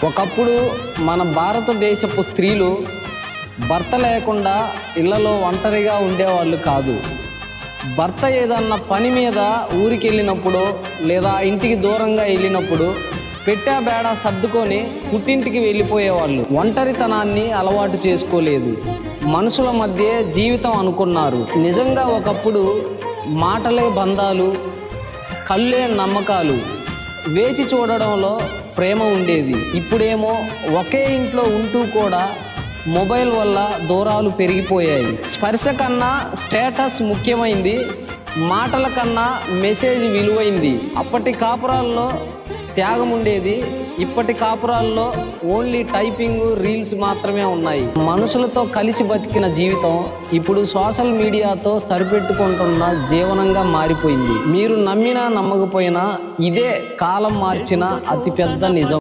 ఒకప్పుడు మన భారతదేశపు స్త్రీలు భర్త లేకుండా ఇళ్లలో ఒంటరిగా ఉండేవాళ్ళు కాదు. భర్త ఏదన్నా పని మీద ఊరికి వెళ్ళినప్పుడు లేదా ఇంటికి దూరంగా వెళ్ళినప్పుడు పెట్టా బేడా సర్దుకొని పుట్టింటికి వెళ్ళిపోయేవాళ్ళు. ఒంటరితనాన్ని అలవాటు చేసుకోలేదు, మనుషుల మధ్య జీవితం అనుకున్నారు. నిజంగా ఒకప్పుడు మాటలే బంధాలు, కళ్ళే నమ్మకాలు, వేచి చూడడంలో ప్రేమ ఉండేది. ఇప్పుడేమో ఒకే ఇంట్లో ఉంటూ కూడా మొబైల్ వల్ల దూరాలు పెరిగిపోయాయి. స్పర్శ కన్నా స్టేటస్ ముఖ్యమైంది, మాటల కన్నా మెసేజ్ విలువైంది. అప్పటి కాపురాల్లో త్యాగం ఉండేది, ఇప్పటి కాపురాల్లో ఓన్లీ టైపింగ్, రీల్స్ మాత్రమే ఉన్నాయి. మనుషులతో కలిసి బతికిన జీవితం ఇప్పుడు సోషల్ మీడియాతో సరిపెట్టుకుంటున్న జీవనంగా మారిపోయింది. మీరు నమ్మినా నమ్మకపోయినా ఇదే కాలం మార్చిన అతిపెద్ద నిజం.